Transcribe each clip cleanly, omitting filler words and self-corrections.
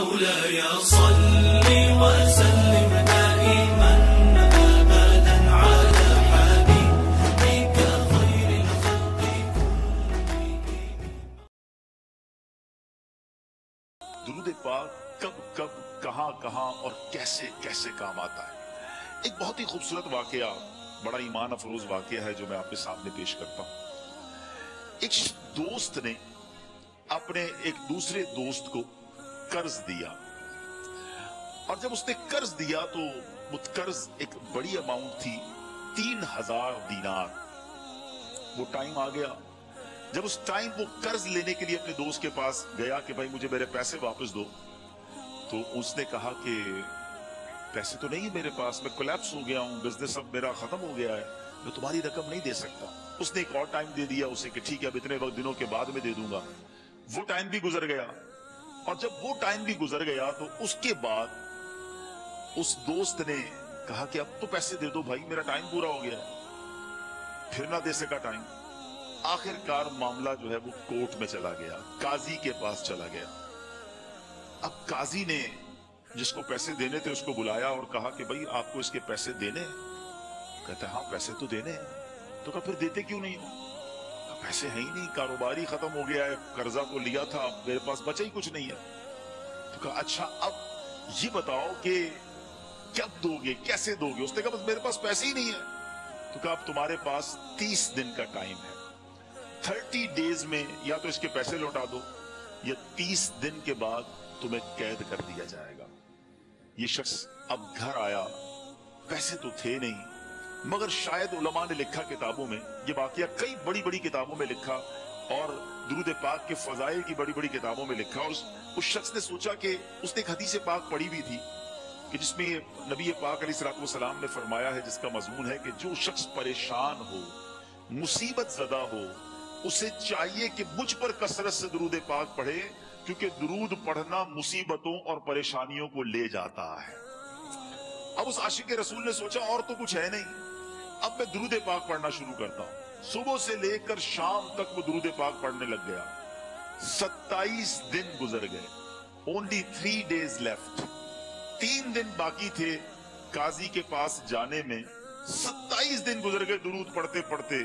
مولاي صل وسلم دائما أبدا على حبيبك خير الخلق كلهم. درود پاک کب کب کہاں کہاں اور کیسے کیسے کام آتا ہے. ایک بہت ہی خوبصورت واقعہ، بڑا ایمان افروز واقعہ ہے جو میں آپ کے سامنے پیش کرتا ہوں. ایک دوست نے اپنے ایک دوسرے دوست کو قرض دیا، اور جب اس نے قرض دیا تو وہ قرض ایک بڑی اماؤنٹ تھی، 3000 دینار. وہ ٹائم آ گیا جب اس ٹائم وہ قرض لینے کے لیے اپنے دوست کے پاس گیا کہ بھائی مجھے میرے پیسے واپس دو. تو اس نے کہا کہ پیسے تو نہیں میرے پاس، میں کولیپس ہو گیا ہوں، بزنس اب میرا ختم ہو گیا ہے، میں تمہاری رقم نہیں دے سکتا. اس نے ایک اور ٹائم دے دیا اسے کہ ٹھیک ہے اب اتنے وقت دنوں کے بعد میں دے دوں گا. وہ ٹائم بھی گزر گیا، اور جب وہ ٹائم بھی گزر گیا تو اس کے بعد اس دوست نے کہا کہ اب تو پیسے دے دو بھائی، میرا ٹائم پورا ہو گیا ہے. پھر نہ دے سکا ٹائم. آخر کار معاملہ جو ہے وہ کورٹ میں چلا گیا، قاضی کے پاس چلا گیا. اب قاضی نے جس کو پیسے دینے تھے اس کو بلایا اور کہا کہ بھائی آپ کو اس کے پیسے دینے ہیں؟ کہتا ہاں پیسے تو دینے ہیں. تو کہا پھر دیتے کیوں نہیں ہو؟ پیسے ہیں ہی نہیں، کاروباری ختم ہو گیا ہے، قرضہ تو لیا تھا، میرے پاس بچا ہی کچھ نہیں ہے. تو کہا اچھا اب یہ بتاؤ کہ کب دو گے، کیسے دو گے؟ اس نے کہا بس میرے پاس پیسے ہی نہیں ہے. تو کہا اب تمہارے پاس 30 دن کا ٹائم ہے، 30 ڈیز میں یا تو اس کے پیسے لوٹا دو یا 30 دن کے بعد تمہیں قید کر دیا جائے گا. یہ شخص اب گھر آیا، پیسے تو تھے نہیں، مگر شاید علماء نے لکھا کتابوں میں، یہ واقعہ کئی بڑی بڑی کتابوں میں لکھا اور درود پاک کے فضائل کی بڑی بڑی کتابوں میں لکھا. اور اس شخص نے سوچا کہ اس نے ایک حدیث پاک پڑھی بھی تھی کہ جس میں نبی پاک علیہ السلام نے فرمایا ہے، جس کا مضمون ہے کہ جو شخص پریشان ہو، مصیبت زدہ ہو، اسے چاہیے کہ مجھ پر کثرت سے درود پاک پڑھے، کیونکہ درود پڑھنا مصیبتوں اور پریشانیوں کو لے جاتا ہے. اب اس عاشق رسول نے سوچا اور تو کچھ ہے نہیں، اب میں درود پاک پڑھنا شروع کرتا ہوں. صبح سے لے کر شام تک وہ درود پاک پڑھنے لگ گیا. 27 دن گزر گئے. only 3 days left. 3 دن باقی تھے قاضی کے پاس جانے میں. 27 دن گزر گئے درود پڑھتے پڑھتے.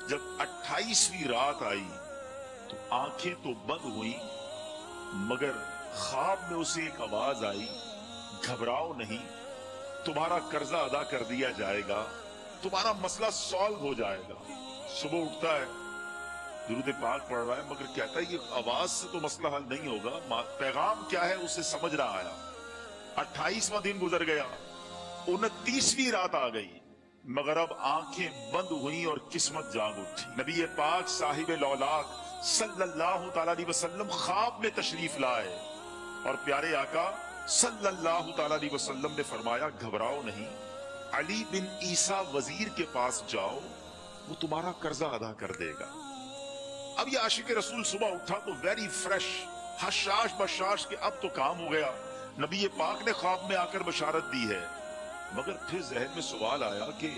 جب 28ویں رات آئی تو آنکھیں تو بند ہوئی، مگر خواب میں اسے ایک آواز آئی، گھبراؤ نہیں، تمہارا قرضہ ادا کر دیا جائے گا، تمہارا مسئلہ سالو ہو جائے گا. صبح اٹھتا ہے، درود پاک پڑھ رہا ہے، مگر کہتا ہے یہ آواز سے تو مسئلہ حل نہیں ہوگا، پیغام کیا ہے اسے سمجھ نہ آیا. 28واں دن گزر گیا، 29ویں رات آ گئی، مگر اب آنکھیں بند ہوئیں اور قسمت جاگ اٹھی. نبی پاک صاحب لولاک صلی اللہ تعالی علیہ وسلم خواب میں تشریف لائے اور پیارے آقا صلی اللہ تعالی علیہ وسلم نے فرمایا گھبراؤ نہیں، علی بن عیسیٰ وزیر کے پاس جاؤ، وہ تمہارا قرضہ ادا کر دے گا. اب یہ عاشق رسول صبح اٹھا تو ویری فریش، حشاش بشاش کہ اب تو کام ہو گیا، نبی پاک نے خواب میں آ کر بشارت دی ہے. مگر پھر ذہن میں سوال آیا کہ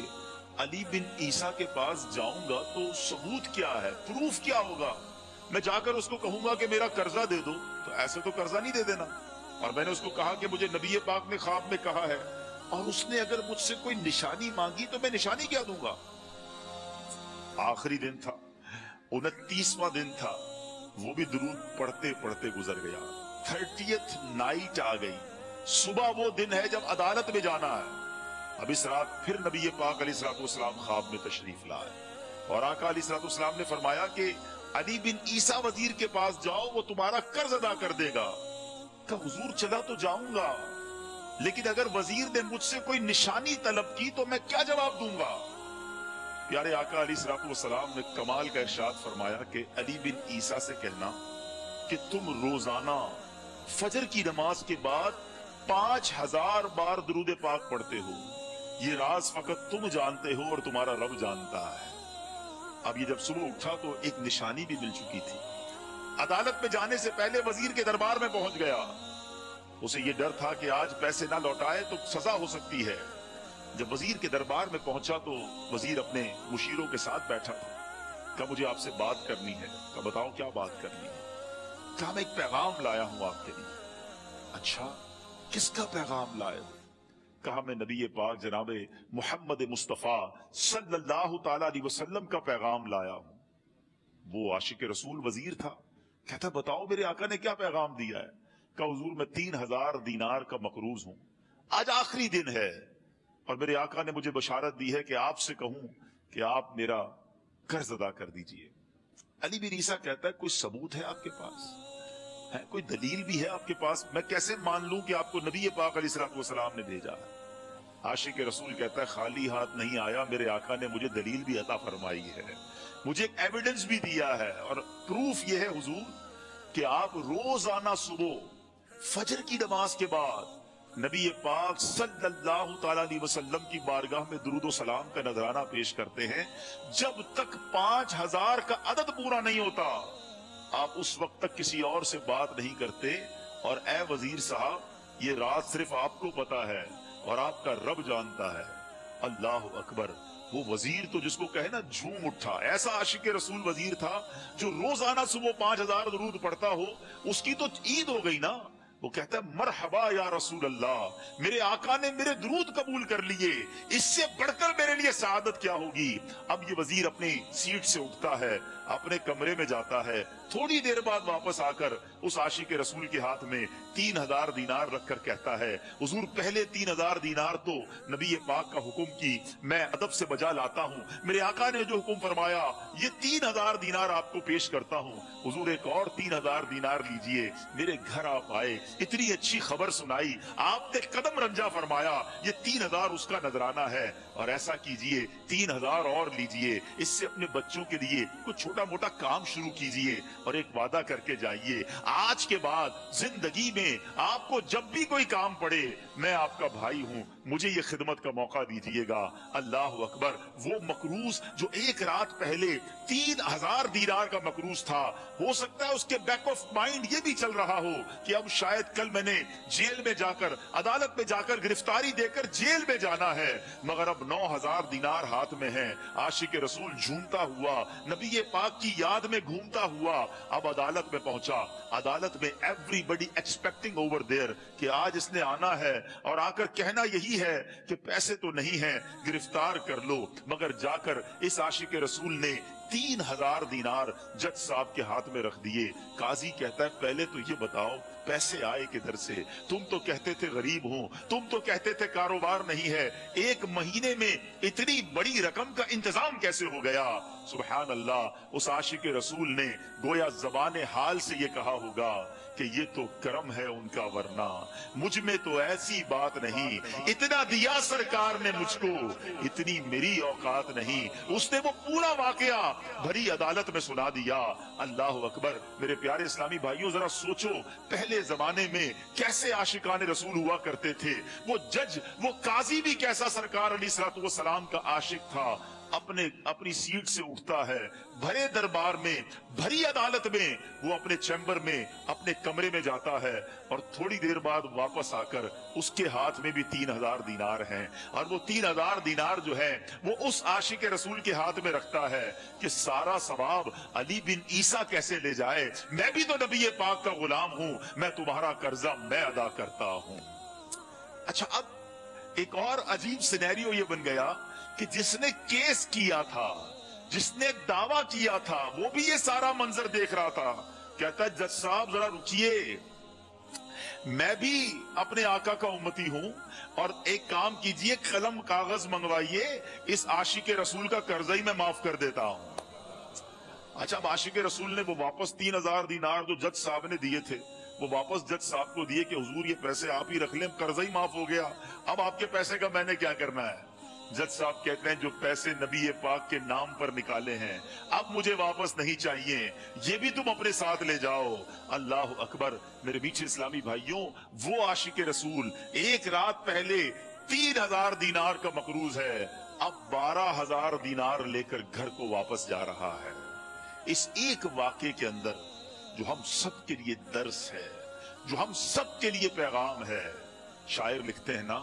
علی بن عیسیٰ کے پاس جاؤں گا تو ثبوت کیا ہے، پروف کیا ہوگا؟ میں جا کر اس کو کہوں گا کہ میرا قرضہ دے دو تو ایسے تو قرضہ نہیں دے دینا. اور میں نے اس کو کہا کہ مجھے نبی پاک نے خواب میں کہا ہے، اور اس نے اگر مجھ سے کوئی نشانی مانگی تو میں نشانی کیا دوں گا؟ آخری دن تھا، 29واں دن تھا، وہ بھی درود پڑھتے پڑھتے گزر گیا. 30th نائٹ آ گئی، صبح وہ دن ہے جب عدالت میں جانا ہے. اب اس رات پھر نبی پاک علیہ السلام خواب میں تشریف لائے اور آقا علیہ السلام نے فرمایا کہ علی بن عیسیٰ وزیر کے پاس جاؤ، وہ تمہارا قرض ادا کر دے گا. کہ حضور چلا تو جاؤں گا، لیکن اگر وزیر نے مجھ سے کوئی نشانی طلب کی تو میں کیا جواب دوں گا؟ پیارے آقا علیہ السلام نے کمال کا ارشاد فرمایا کہ علی بن عیسیٰ سے کہنا کہ تم روزانہ فجر کی نماز کے بعد 5000 بار درود پاک پڑھتے ہو، یہ راز فقط تم جانتے ہو اور تمہارا رب جانتا ہے. اب یہ جب صبح اٹھا تو ایک نشانی بھی مل چکی تھی. عدالت میں جانے سے پہلے وزیر کے دربار میں پہنچ گیا. اسے یہ ڈر تھا کہ آج پیسے نہ لوٹائے تو سزا ہو سکتی ہے. جب وزیر کے دربار میں پہنچا تو وزیر اپنے مشیروں کے ساتھ بیٹھا تھا. کہا مجھے آپ سے بات کرنی ہے. کہا بتاؤ کیا بات کرنی ہے؟ کہا میں ایک پیغام لایا ہوں آپ کے لیے. अच्छा किसका पैगाम लाए हो? कहा मैं नबी पाक जनाबे मोहम्मद मुस्तफा सल्लल्लाहु ताला अलैहि वसल्लम का पैगाम लाया हूं। वो आशिक रसूल वजीर था, कहता बताओ मेरे आका ने क्या पैगाम दिया है? कहा हुजूर मैं 3000 दीनार का मकरूज हूं, आज आखिरी दिन है और मेरे आका ने मुझे बशारत दी है कि आपसे कहूं कि आप मेरा कर्ज अदा कर दीजिए। अली बिन ईसा कहता है कोई सबूत है आपके पास है, कोई दलील भी है आपके पास? मैं कैसे मान लूं कि आपको नबी पाक अलैहिस्सलाम ने भेजा है? आशिक रसूल कहता है खाली हाथ नहीं आया, मेरे आका ने मुझे दलील भी अता फरमाई है, मुझे एक एविडेंस भी दिया है और प्रूफ ये है हुजूर कि आप रोजाना सुबह फजर की नमाज के बाद नबी पाक सल्लल्लाहु ताला अलैहि वसल्लम की बारगाह में दुरूद व सलाम का नजराना पेश करते हैं। जब तक 5000 का अदद पूरा नहीं होता आप उस वक्त तक किसी और से बात नहीं करते। और ए वजीर साहब ये राज सिर्फ आपको पता है और आपका रब जानता है। अल्लाह अकबर। वो वजीर तो जिसको कहे ना झूम उठा, ऐसा आशिक रसूल वजीर था जो रोजाना सुबह 5000 दुरूद पढ़ता हो। उसकी तो ईद हो गई ना। वो कहता है मरहबा या रसूल अल्लाह, मेरे आका ने मेरे दुरूद कबूल कर लिए, इससे बढ़कर मेरे लिए सआदत क्या होगी। अब ये वजीर अपनी सीट से उठता है, अपने कमरे में जाता है, थोड़ी देर बाद वापस आकर उस आशिक रसूल के हाथ में 3000 दीनार रखकर कहता है हुजूर पहले 3000 दीनार तो नबी पाक का हुक्म की मैं अदब से बजा लाता हूँ, मेरे आका ने जो हुक्म फरमाया ये 3000 दीनार आपको पेश करता हूँ। हुजूर एक और 3000 दीनार लीजिए। मेरे घर आप आए, इतनी अच्छी खबर सुनाई, आपने कदम रंजा फरमाया, ये 3000 उसका नजराना है। और ऐसा कीजिए 3000 और लीजिए, इससे अपने बच्चों के लिए कुछ छोटा मोटा काम शुरू कीजिए और एक वादा करके जाइए, आज के बाद जिंदगी में आपको जब भी कोई काम पड़े मैं आपका भाई हूं, मुझे ये खिदमत का मौका दीजिएगा। अल्लाह अकबर। वो मकरूज जो एक रात पहले 3000 दीनार का मकरूज था, हो सकता है उसके बैक ऑफ माइंड ये भी चल रहा हो कि अब शायद कल मैंने जेल में जाकर अदालत में जाकर गिरफ्तारी देकर जेल में जाना है, मगर अब 9000 दीनार हाथ में है। आशिक रसूल झूमता हुआ नबी पाक की याद में घूमता हुआ अब अदालत में पहुंचा। अदालत में एवरीबडी एक्सपेक्टिंग ओवर देयर कि आज इसने आना है और आकर कहना यही है कि पैसे तो नहीं है, गिरफ्तार कर लो। मगर जाकर इस आशिक रसूल ने 3000 दीनार जज साहब के हाथ में रख दिए। काजी कहता है पहले तो ये बताओ पैसे आए किधर से? तुम तो कहते थे गरीब हो, तुम तो कहते थे कारोबार नहीं है, एक महीने में इतनी बड़ी रकम का इंतजाम कैसे हो गया? सुभान अल्लाह। उस आशिक रसूल ने गोया ज़बाने हाल से ये कहा होगा कि ये तो करम है उनका, वरना मुझ में तो ऐसी बात नहीं, इतना दिया सरकार ने मुझको, इतनी मेरी औकात नहीं। उसने वो पूरा वाकया भरी अदालत में सुना दिया। अल्लाह अकबर। मेरे प्यारे इस्लामी भाइयों जरा सोचो पहले जमाने में कैसे आशिकाने रसूल हुआ करते थे। वो जज, वो काजी भी कैसा सरकार अलैहिस्सलाम का आशिक था। अपनी सीट से उठता है, भरे दरबार में, भरी अदालत में, वो अपने चैम्बर में, अपने कमरे में जाता है और थोड़ी देर बाद वापस आकर उसके हाथ में भी 3000 दीनार हैं। और वो 3000 दीनार जो है वो उस आशिक रसूल के हाथ में रखता है कि सारा सवाब अली बिन ईसा कैसे ले जाए, मैं भी तो नबी पाक का गुलाम हूं, मैं तुम्हारा कर्जा मैं अदा करता हूं। अच्छा, अब एक और अजीब सिनेरियो ये बन गया कि जिसने केस किया था, जिसने दावा किया था, वो भी ये सारा मंजर देख रहा था। कहता है जज साहब जरा रुकिए, मैं भी अपने आका का उम्मती हूं और एक काम कीजिए, कलम कागज मंगवाइए, इस आशिक रसूल का कर्जा ही मैं माफ कर देता हूं। अच्छा, अब आशिक रसूल ने वो वापस 3000 दीनार जो जज साहब ने दिए थे वो वापस जज साहब को दिए कि हुजूर ये पैसे आप ही रख लें, कर्जा ही माफ हो गया, अब आपके पैसे का मैंने क्या करना है? जज साहब कहते हैं जो पैसे नबी पाक के नाम पर निकाले हैं अब मुझे वापस नहीं चाहिए, ये भी तुम अपने साथ ले जाओ। अल्लाह अकबर। मेरे बीच इस्लामी भाइयों, वो आशिक रसूल एक रात पहले 3000 दीनार का मकरूज है, अब 12000 दीनार लेकर घर को वापस जा रहा है। इस एक वाक़े के अंदर जो हम सब के लिए दर्स है, जो हम सब के लिए पैगाम है। शायर लिखते हैं ना,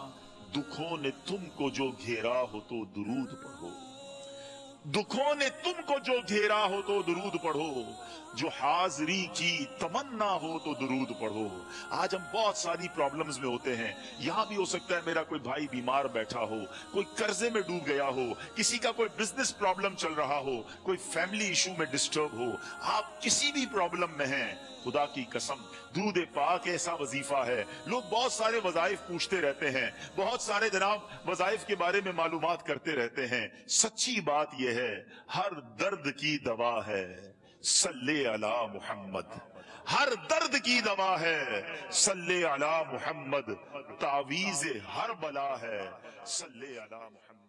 दुखों ने तुमको जो घेरा हो तो दुरूद पढ़ो, दुखों ने तुमको जो घेरा हो तो दुरूद पढ़ो, जो हाजिरी की तमन्ना हो तो दुरूद पढ़ो। आज हम बहुत सारी प्रॉब्लम्स में होते हैं। यहां भी हो सकता है मेरा कोई भाई बीमार बैठा हो, कोई कर्जे में डूब गया हो, किसी का कोई बिजनेस प्रॉब्लम चल रहा हो, कोई फैमिली इशू में डिस्टर्ब हो। आप किसी भी प्रॉब्लम में हैं, खुदा की कसम दुरूद पाक ऐसा वजीफा है। लोग बहुत सारे वजाइफ पूछते रहते हैं, बहुत सारे जनाब वजाइफ के बारे में मालूमात करते रहते हैं। सच्ची बात यह है, हर दर्द की दवा है सल्ले अला मुहम्मद। हर दर्द की दवा है सल्ले अला मुहम्मद। तावीज़ हर बला है सल्ले अला मुहम्मद।